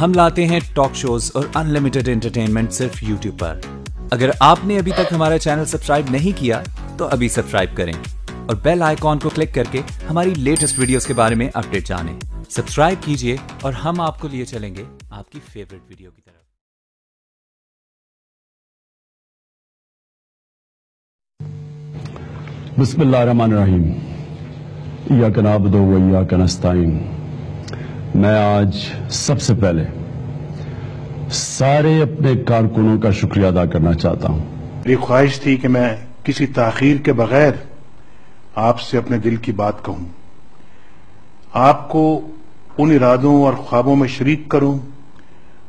ہم لاتے ہیں ٹاک شوز اور انلمیٹڈ انٹرٹینمنٹ صرف یوٹیوب پر۔ اگر آپ نے ابھی تک ہمارا چینل سبسکرائب نہیں کیا تو ابھی سبسکرائب کریں اور بیل آئیکن کو کلک کر کے ہماری لیٹسٹ ویڈیوز کے بارے میں اپڈیٹ جانیں۔ سبسکرائب کیجئے اور ہم آپ کو لیے چلیں گے آپ کی فیورٹ ویڈیو کی طرف۔ بسم اللہ الرحمن الرحیم، ایاک نعبد و ایاک نستعین۔ میں آج سب سے پہلے سارے اپنے کارکنوں کا شکریہ ادا کرنا چاہتا ہوں۔ میری خواہش تھی کہ میں کسی تاخیر کے بغیر آپ سے اپنے دل کی بات کہوں، آپ کو ان ارادوں اور خوابوں میں شریک کروں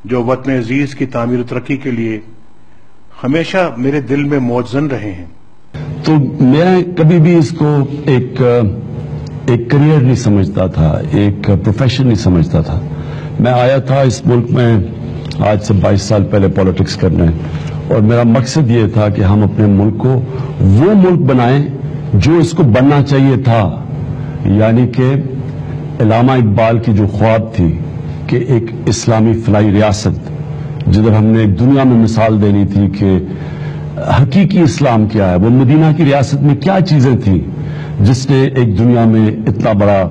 جو وطن عزیز کی تعمیر و ترقی کے لیے ہمیشہ میرے دل میں موزن رہے ہیں۔ تو میں کبھی بھی اس کو ایک کریئر نہیں سمجھتا تھا، ایک پروفیشن نہیں سمجھتا تھا۔ میں آیا تھا اس ملک میں آج سے 22 سال پہلے پالیٹکس کرنے، اور میرا مقصد یہ تھا کہ ہم اپنے ملک کو وہ ملک بنائیں جو اس کو بننا چاہیے تھا، یعنی کہ علامہ اقبال کی جو خواب تھی کہ ایک اسلامی فلاحی ریاست، جدھر ہم نے ایک دنیا میں مثال دینی تھی کہ حقیقی اسلام کیا ہے، وہ مدینہ کی ریاست میں کیا چیزیں تھیں جس نے ایک دنیا میں اتنا بڑا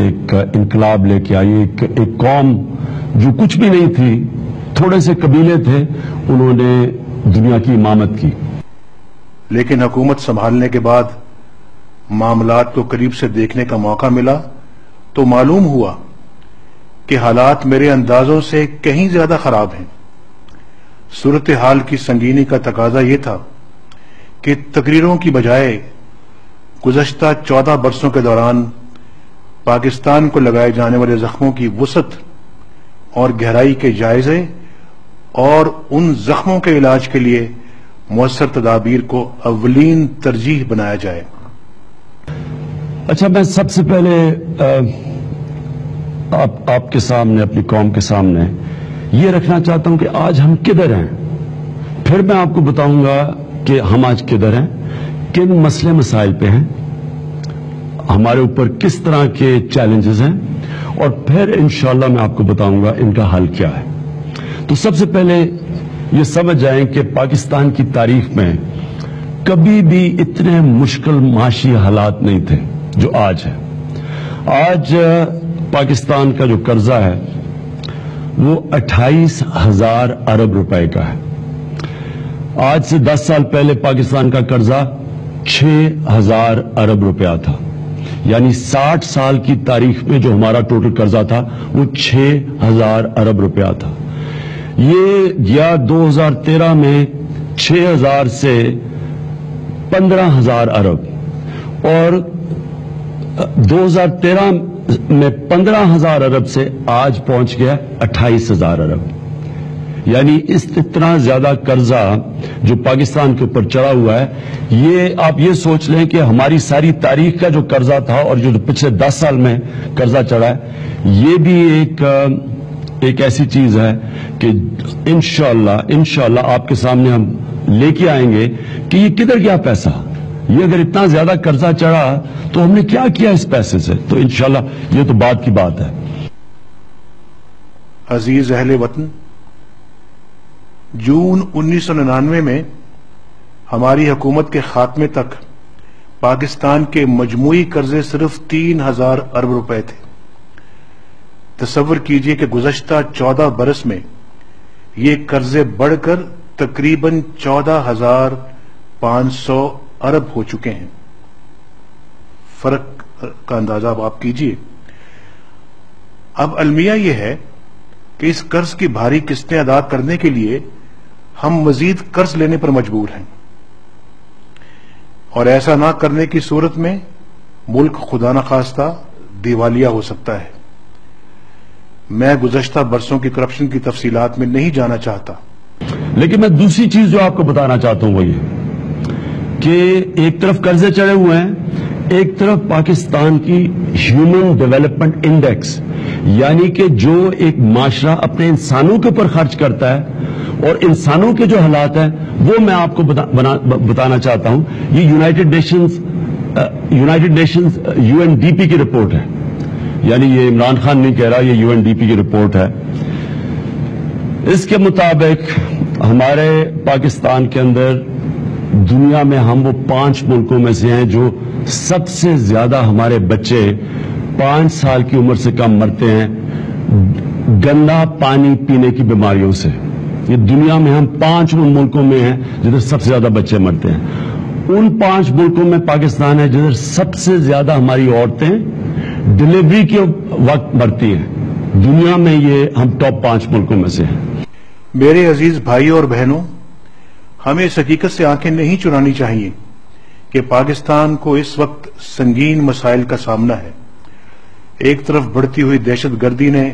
ایک انقلاب لے کے آئی۔ ایک قوم جو کچھ بھی نہیں تھی، تھوڑے سے قبیلے تھے، انہوں نے دنیا کی امامت کی۔ لیکن حکومت سنبھالنے کے بعد معاملات کو قریب سے دیکھنے کا موقع ملا تو معلوم ہوا کہ حالات میرے اندازوں سے کہیں زیادہ خراب ہیں۔ صورتحال کی سنگینی کا تقاضا یہ تھا کہ تقریروں کی بجائے گزشتہ 14 برسوں کے دوران پاکستان کو لگائے جانے والے زخموں کی وسعت اور گہرائی کے جائزے اور ان زخموں کے علاج کے لیے مؤثر تدابیر کو اولین ترجیح بنایا جائے۔ اچھا، میں سب سے پہلے آپ کے سامنے، اپنی قوم کے سامنے یہ رکھنا چاہتا ہوں کہ آج ہم کدھر ہیں، پھر میں آپ کو بتاؤں گا کہ ہم آج کدھر ہیں، کن مسئلے مسائل پہ ہیں، ہمارے اوپر کس طرح کے چیلنجز ہیں، اور پھر انشاءاللہ میں آپ کو بتاؤں گا ان کا حل کیا ہے۔ تو سب سے پہلے یہ سمجھ جائیں کہ پاکستان کی تاریخ میں کبھی بھی اتنے مشکل معاشی حالات نہیں تھے جو آج ہے۔ آج پاکستان کا جو قرضہ ہے وہ 28,000 ارب روپے کا ہے۔ آج سے 10 سال پہلے پاکستان کا قرضہ 6,000 ارب روپیہ تھا، یعنی 60 سال کی تاریخ میں جو ہمارا ٹوٹل قرضہ تھا وہ 6,000 ارب روپیہ تھا۔ یہ گیا 2013 میں 6,000 سے 15,000 ارب، اور 2013 میں 15,000 ارب سے آج پہنچ گیا 28,000 ارب، یعنی اس اتنا زیادہ قرضہ جو پاکستان کے اوپر چڑھا ہوا ہے۔ یہ آپ یہ سوچ لیں کہ ہماری ساری تاریخ کا جو قرضہ تھا اور جو پچھلے 10 سال میں قرضہ چڑھا ہے، یہ بھی ایک ایسی چیز ہے کہ انشاءاللہ آپ کے سامنے ہم لے کے آئیں گے کہ یہ کدھر گیا پیسہ۔ یہ اگر اتنا زیادہ قرضہ چڑھا تو ہم نے کیا کیا اس پیسے سے، تو انشاءاللہ یہ تو بات کی بات ہے۔ عزیز اہل وطن، جون 1999 میں ہماری حکومت کے خاتمے تک پاکستان کے مجموعی قرضے صرف 3,000 ارب روپے تھے۔ تصور کیجئے کہ گزشتہ 14 برس میں یہ قرضے بڑھ کر تقریباً 14,500 ارب ہو چکے ہیں۔ فرق کا اندازہ آپ کیجئے۔ اب المیہ یہ ہے کہ اس قرض کی بھاری قسطیں ادا کرنے کے لیے ہم مزید قرض لینے پر مجبور ہیں، اور ایسا نہ کرنے کی صورت میں ملک خدا نخواستہ دیوالیہ ہو سکتا ہے۔ میں گزشتہ برسوں کی کرپشن کی تفصیلات میں نہیں جانا چاہتا، لیکن میں دوسری چیز جو آپ کو بتانا چاہتا ہوں وہ یہ کہ ایک طرف قرضے چڑھے ہوئے ہیں، ایک طرف پاکستان کی ہیومن ڈیولپمنٹ انڈیکس، یعنی کہ جو ایک معاشرہ اپنے انسانوں کے اوپر خرچ کرتا ہے اور انسانوں کے جو حالات ہیں وہ میں آپ کو بتانا چاہتا ہوں۔ یہ یونائٹڈ نیشنز UNDP کی رپورٹ ہے، یعنی یہ عمران خان نہیں کہہ رہا، یہ UNDP کی رپورٹ ہے इसके मुताबिक हमारे पाकिस्तान के अंदर दुनिया में हम वो 5 मुल्कों में से हैं जो सबसे ज्यादा हमारे बच्चे 5 साल की उम्र से कम मरते हैं गंदा पानी पीने की बीमारियों से। ये दुनिया में हम 5 मुल्कों में हैं जिधर सबसे ज्यादा बच्चे मरते हैं। उन 5 मुल्कों में पाकिस्तान है जिधर सबसे ज्यादा हमारी औरतें डिलीवरी के वक्त मरती हैं। दुनिया में ये हम टॉप 5 मुल्कों में से हैं। मेरे अजीज भाइयों और बहनों, हमें इस हकीकत से आंखें नहीं चुरानी चाहिए कि पाकिस्तान को इस वक्त संगीन मसाइल का सामना है। एक तरफ बढ़ती हुई दहशतगर्दी ने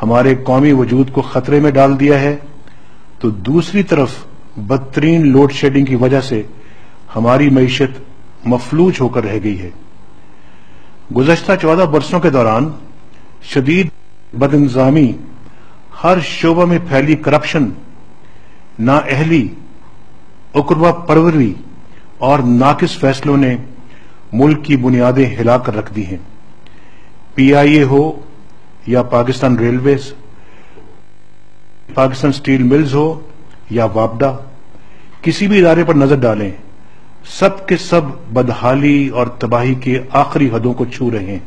हमारे कौमी वजूद को खतरे में डाल दिया है, तो दूसरी तरफ बदतरीन लोड शेडिंग की वजह से हमारी मईशत मफलूज होकर रह गई है। गुज़श्ता 14 बरसों के दौरान शदीद बदइंतज़ामी, हर शोबा में फैली करप्शन, नाअहली, उकरवा परवरी और नाकिस फैसलों ने मुल्क की बुनियादें हिलाकर रख दी हैं। PIA हो या Pakistan railways, Pakistan steel mills हो या वापडा, किसी भी इदारे पर नजर डालें, सब के सब बदहाली और तबाही के आखिरी हदों को छू रहे हैं।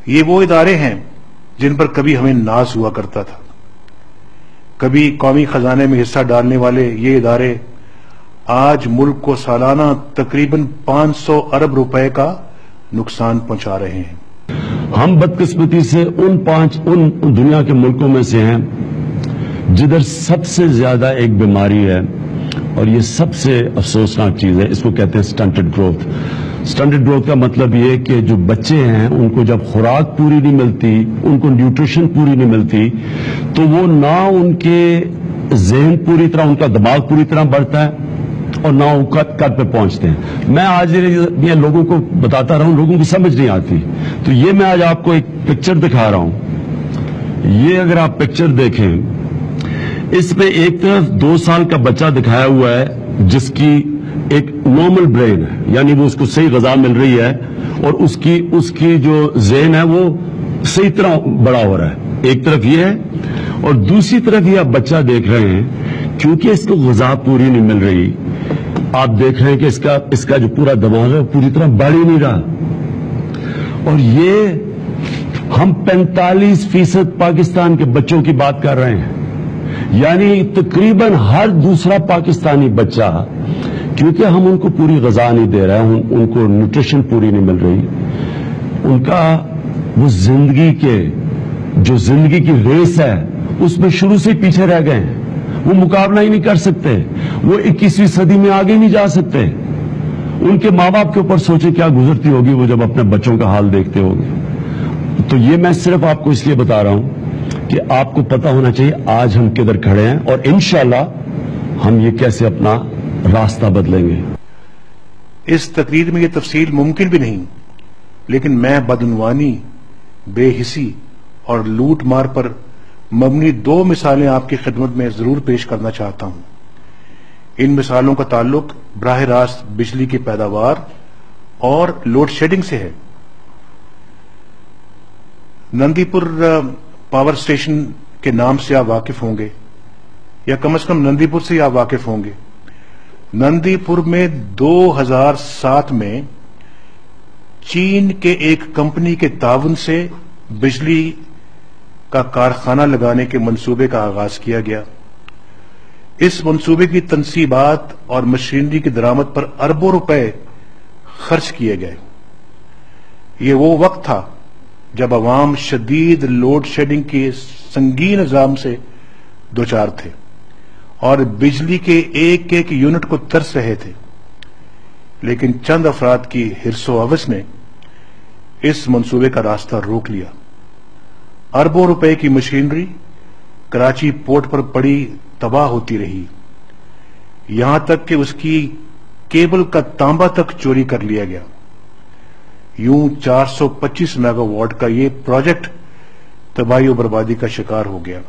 ये वो इदारे हैं जिन पर कभी हमें नाज हुआ करता था। कभी कौमी खजाने में हिस्सा डालने वाले ये इदारे आज मुल्क को सालाना तकरीबन 500 अरब रुपए का नुकसान पहुंचा रहे हैं। हम बदकिस्मती से उन दुनिया के मुल्कों में से हैं जिधर सबसे ज्यादा एक बीमारी है, और ये सबसे अफसोसनाक चीज है। इसको कहते हैं स्टंटेड ग्रोथ। स्टंटेड ग्रोथ का मतलब ये कि जो बच्चे हैं उनको जब खुराक पूरी नहीं मिलती, उनको न्यूट्रिशन पूरी नहीं मिलती, तो वो ना उनके ज़हन पूरी तरह, उनका दिमाग पूरी तरह बढ़ता है और ना वो कद पे पहुंचते हैं। मैं आज ये लोगों को बताता रहा हूं, लोगों को समझ नहीं आती, तो ये मैं आज आपको एक पिक्चर दिखा रहा हूं। ये अगर आप पिक्चर देखें, इसमें एक तरफ 2 साल का बच्चा दिखाया हुआ है जिसकी एक नॉर्मल ब्रेन है, यानी वो उसको सही ग़िज़ा मिल रही है और उसकी जो ज़हन है वो सही तरह बड़ा हो रहा है। एक तरफ ये है, और दूसरी तरफ ये आप बच्चा देख रहे हैं, क्योंकि इसको ग़िज़ा पूरी नहीं मिल रही, आप देख रहे हैं कि इसका जो पूरा दिमाग है पूरी तरह बढ़ ही नहीं रहा। और ये हम 45% पाकिस्तान के बच्चों की बात कर रहे हैं, यानी तकरीबन हर दूसरा पाकिस्तानी बच्चा, क्योंकि हम उनको पूरी ग़िज़ा नहीं दे रहे हैं, उनको न्यूट्रिशन पूरी नहीं मिल रही, उनका वो जो जिंदगी की रेस है उसमें शुरू से पीछे रह गए हैं। वो मुकाबला ही नहीं कर सकते, वो 21वीं सदी में आगे नहीं जा सकते। उनके माँ बाप के ऊपर सोचे क्या गुजरती होगी वो जब अपने बच्चों का हाल देखते होंगे। तो ये मैं सिर्फ आपको इसलिए बता रहा हूं कि आपको पता होना चाहिए आज हम किधर खड़े हैं, और इंशाअल्लाह हम ये कैसे अपना रास्ता बदलेंगे। इस तकरीर में ये तफसील मुमकिन भी नहीं, लेकिन मैं बदउनवानी, बेहिसी और लूट मार पर मबनी 2 मिसालें आपकी खिदमत में जरूर पेश करना चाहता हूं। इन मिसालों का ताल्लुक बराह रास्त बिजली की पैदावार और लोड शेडिंग से है। नंदीपुर पावर स्टेशन के नाम से आप वाकिफ होंगे, या कम से कम नंदीपुर से आप वाकिफ होंगे। नंदीपुर में 2007 में चीन के एक कंपनी के ताउन से बिजली का कारखाना लगाने के मंसूबे का आगाज किया गया। इस मंसूबे की तनसीबात और मशीनरी की दरामद पर अरबों रुपए खर्च किए गए। ये वो वक्त था जब अवाम शदीद लोड शेडिंग के संगीन इल्जाम से दोचार थे और बिजली के एक एक यूनिट को तरस रहे थे, लेकिन चंद अफराद की हिर्सो हवस ने इस मंसूबे का रास्ता रोक लिया। अरबों रुपए की मशीनरी कराची पोर्ट पर पड़ी तबाह होती रही, यहां तक कि उसकी केबल का तांबा तक चोरी कर लिया गया। यूं 425 मेगावाट का ये प्रोजेक्ट तबाही और बर्बादी का शिकार हो गया।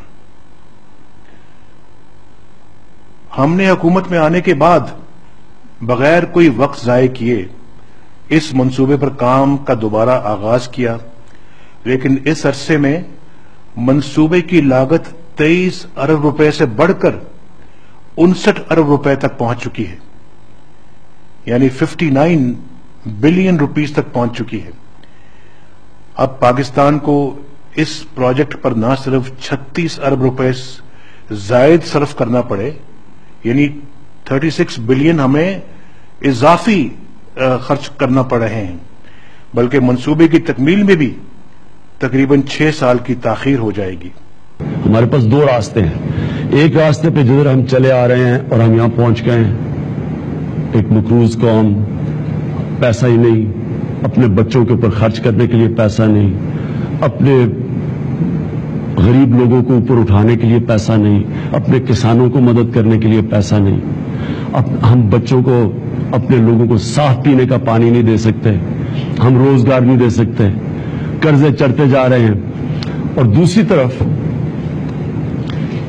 हमने हुकूमत में आने के बाद बगैर कोई वक्त जाये किए इस मंसूबे पर काम का दोबारा आगाज किया, लेकिन इस अरसे में मंसूबे की लागत 23 अरब रुपए से बढ़कर 59 अरब रुपए तक पहुंच चुकी है, यानी 59 बिलियन रुपीस तक पहुंच चुकी है। अब पाकिस्तान को इस प्रोजेक्ट पर न सिर्फ 36 अरब रुपए जायद सर्फ करना पड़े, यानी 36 बिलियन हमें इजाफी खर्च करना पड़ रहे हैं, बल्कि मंसूबे की तकमील में भी तकरीबन 6 साल की ताखीर हो जाएगी। हमारे पास दो रास्ते हैं। एक रास्ते पे जिधर हम चले आ रहे हैं और हम यहां पहुंच गए हैं, एक मकरूज कौम, पैसा ही नहीं, अपने बच्चों के ऊपर खर्च करने के लिए पैसा नहीं, अपने गरीब लोगों को ऊपर उठाने के लिए पैसा नहीं, अपने किसानों को मदद करने के लिए पैसा नहीं, हम बच्चों को, अपने लोगों को साफ पीने का पानी नहीं दे सकते, हम रोजगार नहीं दे सकते, कर्जे चढ़ते जा रहे हैं। और दूसरी तरफ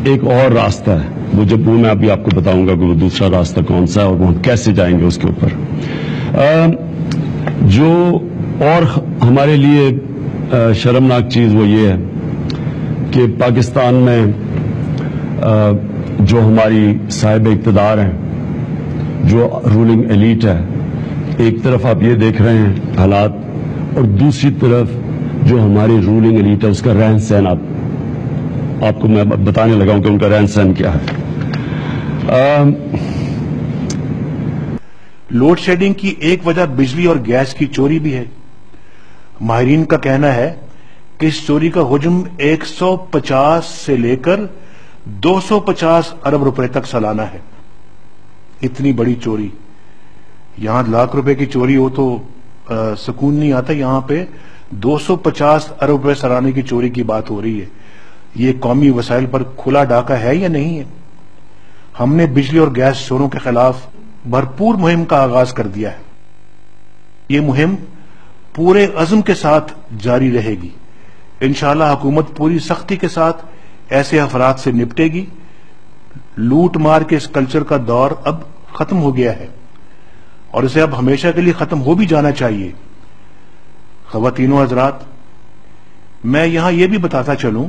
एक और रास्ता है, वो मैं अभी आपको बताऊंगा कि वो दूसरा रास्ता कौन सा है और वो हम कैसे जाएंगे उसके ऊपर। जो और हमारे लिए शर्मनाक चीज वो ये है कि पाकिस्तान में जो हमारी साहिब इक़्तिदार हैं, जो रूलिंग एलीट है, एक तरफ आप ये देख रहे हैं हालात, और दूसरी तरफ जो हमारी रूलिंग एलीट है उसका रहन सहन आपको मैं बताने लगा हूं कि उनका रहन सहन क्या है। लोड शेडिंग की एक वजह बिजली और गैस की चोरी भी है। माहिरीन का कहना है कि इस चोरी का हुज्म 150 से लेकर 250 अरब रुपए तक सालाना है। इतनी बड़ी चोरी, यहां लाख रुपए की चोरी हो तो सुकून नहीं आता, यहां पे 250 अरब रुपए सालाने की चोरी की बात हो रही है। ये कौमी वसाइल पर खुला डाका है या नहीं है? हमने बिजली और गैस चोरों के खिलाफ भरपूर मुहिम का आगाज कर दिया है। ये मुहिम पूरे अज़्म के साथ जारी रहेगी। इंशाअल्लाह हुकूमत पूरी सख्ती के साथ ऐसे अफराद से निपटेगी। लूट मार के इस कल्चर का दौर अब खत्म हो गया है और इसे अब हमेशा के लिए खत्म हो भी जाना चाहिए। ख़वातीनो हज़रात, मैं यहां यह भी बताता चलूं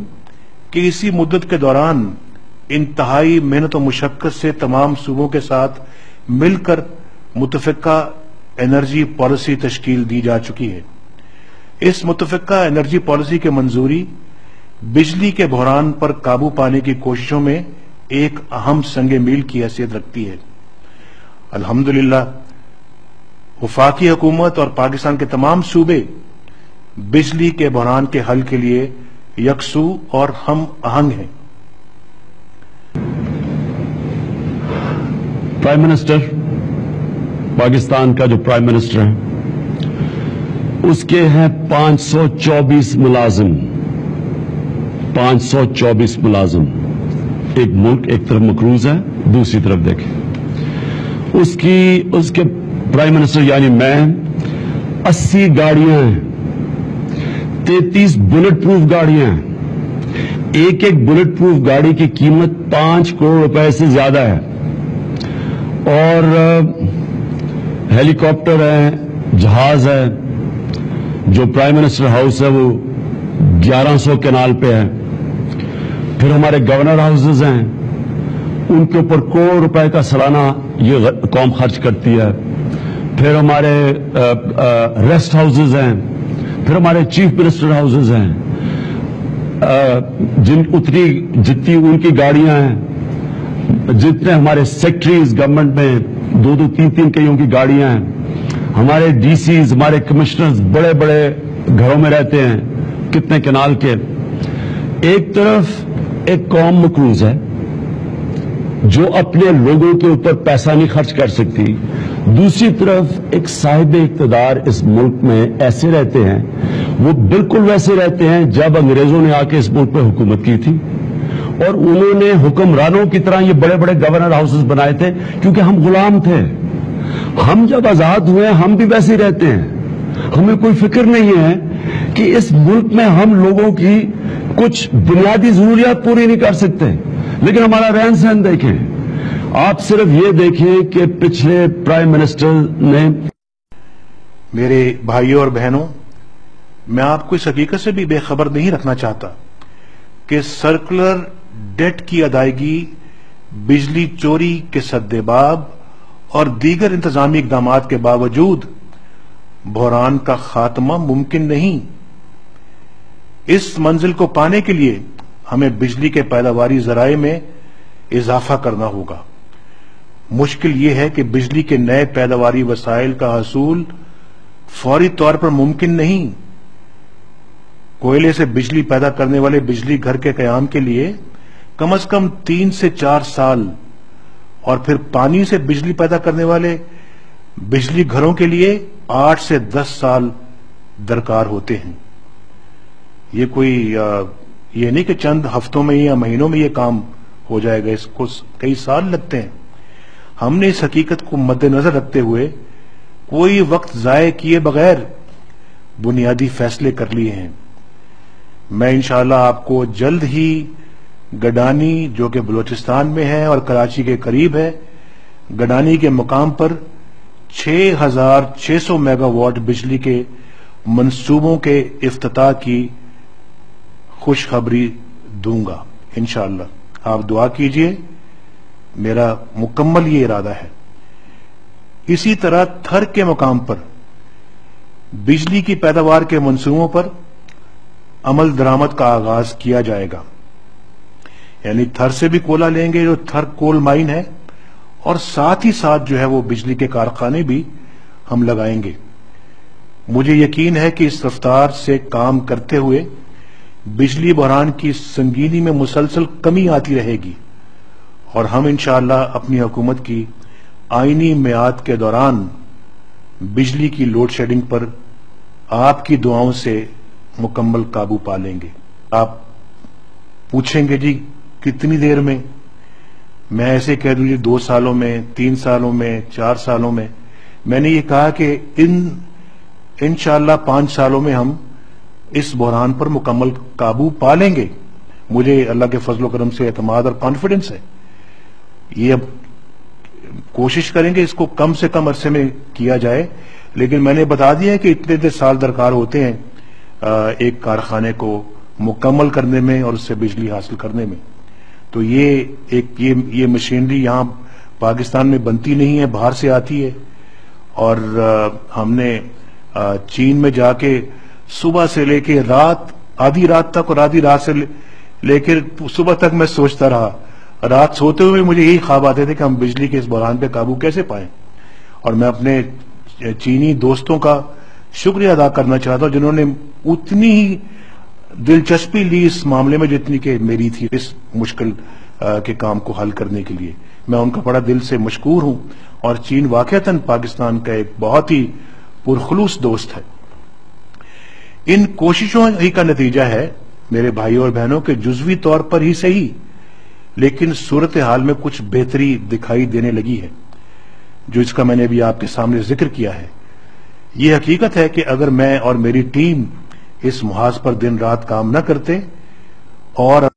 कि इसी मुद्दत के दौरान इंतहाई मेहनत और मुशक्कत से तमाम सूबों के साथ मिलकर मुतफ़िक़ा एनर्जी पॉलिसी तश्कील दी जा चुकी है। इस मुतफ़िक़ा एनर्जी पॉलिसी की मंजूरी बिजली के बहरान पर काबू पाने की कोशिशों में एक अहम संगे मील की हैसियत रखती है। अल्हम्दुलिल्लाह, वफाकी हुकूमत और पाकिस्तान के तमाम सूबे बिजली के बहरान के हल के लिए यकसू और हम आहंग हैं। प्राइम मिनिस्टर, पाकिस्तान का जो प्राइम मिनिस्टर है, उसके हैं 524 मुलाजिम। 524 मुलाजिम। एक मुल्क एक तरफ मकरूज है, दूसरी तरफ देखें उसके प्राइम मिनिस्टर यानी मैं 80 गाड़ियां हैं, 33 बुलेट प्रूफ गाड़ियां हैं। एक एक बुलेट प्रूफ गाड़ी की कीमत 5 करोड़ रुपए से ज्यादा है। और हेलीकॉप्टर है, जहाज है। जो प्राइम मिनिस्टर हाउस है वो 1100 कैनाल पे है। फिर हमारे गवर्नर हाउसेज हैं, उनके ऊपर करोड़ रुपए का सालाना ये कौम खर्च करती है। फिर हमारे रेस्ट हाउसेज हैं। फिर हमारे चीफ मिनिस्टर हाउसेज हैं। जितनी उनकी गाड़ियां हैं, जितने हमारे सेक्रेटरीज गवर्नमेंट में 2-2, 3-3 कईयों की गाड़ियां हैं। हमारे डीसीज, हमारे कमिश्नर्स बड़े बड़े घरों में रहते हैं, कितने कैनाल के। एक तरफ एक कौम मकरूज है जो अपने लोगों के ऊपर पैसा नहीं खर्च कर सकती, दूसरी तरफ एक साहिब इक़्तिदार इस मुल्क में ऐसे रहते हैं, वो बिल्कुल वैसे रहते हैं जब अंग्रेजों ने आके इस मुल्क पे हुकूमत की थी। और उन्होंने हुक्मरानों की तरह ये बड़े बड़े गवर्नर हाउसेस बनाए थे, क्योंकि हम गुलाम थे। हम जब आजाद हुए हम भी वैसे ही रहते हैं। हमें कोई फिक्र नहीं है कि इस मुल्क में हम लोगों की कुछ बुनियादी जरूरियात पूरी नहीं कर सकते, लेकिन हमारा रहन सहन देखें। आप सिर्फ ये देखें कि पिछले प्राइम मिनिस्टर ने। मेरे भाइयों और बहनों, मैं आपको इस हकीकत से भी बेखबर नहीं रखना चाहता कि सर्कुलर डेट की अदायगी, बिजली चोरी के सद्देबाब और दीगर इंतजामी इकदामात के बावजूद बहरान का खात्मा मुमकिन नहीं। इस मंजिल को पाने के लिए हमें बिजली के पैदावारी जराए में इजाफा करना होगा। मुश्किल यह है कि बिजली के नए पैदावारी वसाइल का हसूल फौरी तौर पर मुमकिन नहीं। कोयले से बिजली पैदा करने वाले बिजली घर के कयाम के लिए कम से कम 3 से 4 साल और फिर पानी से बिजली पैदा करने वाले बिजली घरों के लिए 8 से 10 साल दरकार होते हैं। ये नहीं कि चंद हफ्तों में या महीनों में ये काम हो जाएगा, इसको कई साल लगते हैं। हमने इस हकीकत को मद्देनजर रखते हुए कोई वक्त जाये किए बगैर बुनियादी फैसले कर लिए हैं। मैं इंशाअल्लाह आपको जल्द ही गडानी, जो कि बलूचिस्तान में है और कराची के करीब है, गडानी के मुकाम पर 6600 मेगावाट बिजली के मंसूबों के इफ्तिताह की खुशखबरी दूंगा इंशाअल्लाह। आप दुआ कीजिए, मेरा मुकम्मल ये इरादा है। इसी तरह थर के मुकाम पर बिजली की पैदावार के मंसूबों पर अमल दरामद का आगाज किया जाएगा। यानी थर से भी कोयला लेंगे, जो थर कोल माइन है, और साथ ही साथ जो है वो बिजली के कारखाने भी हम लगाएंगे। मुझे यकीन है कि इस रफ्तार से काम करते हुए बिजली बहरान की संगीनी में मुसलसल कमी आती रहेगी और हम इंशाअल्लाह अपनी हुकूमत की आईनी मियाद के दौरान बिजली की लोड शेडिंग पर आपकी दुआओं से मुकम्मल काबू पा लेंगे। आप पूछेंगे जी कितनी देर में? मैं ऐसे कह दूं जी 2 सालों में, 3 सालों में, 4 सालों में। मैंने ये कहा कि इंशाअल्लाह 5 सालों में हम इस बहरान पर मुकम्मल काबू पा लेंगे। मुझे अल्लाह के फजल करम से एतमाद और कॉन्फिडेंस है। ये अब कोशिश करेंगे इसको कम से कम अरसे में किया जाए, लेकिन मैंने बता दिया है कि इतने साल दरकार होते हैं एक कारखाने को मुकम्मल करने में और उससे बिजली हासिल करने में। तो ये मशीनरी यहाँ पाकिस्तान में बनती नहीं है, बाहर से आती है। और हमने चीन में जाके सुबह से लेके आधी रात तक और आधी रात से लेकर सुबह तक मैं सोचता रहा। रात सोते हुए मुझे यही ख्वाब आते थे कि हम बिजली के इस बहरान पे काबू कैसे पाएं। और मैं अपने चीनी दोस्तों का शुक्रिया अदा करना चाहता हूं जिन्होंने उतनी ही दिलचस्पी ली इस मामले में जितनी कि मेरी थी इस मुश्किल के काम को हल करने के लिए। मैं उनका बड़ा दिल से मशकूर हूं और चीन वाकईतन पाकिस्तान का एक बहुत ही पुरखलूस दोस्त है। इन कोशिशों ही का नतीजा है मेरे भाइयों और बहनों के जुज़वी तौर पर ही सही, लेकिन सूरत हाल में कुछ बेहतरी दिखाई देने लगी है, जो इसका मैंने भी आपके सामने जिक्र किया है। ये हकीकत है कि अगर मैं और मेरी टीम इस मुहाज पर दिन रात काम न करते और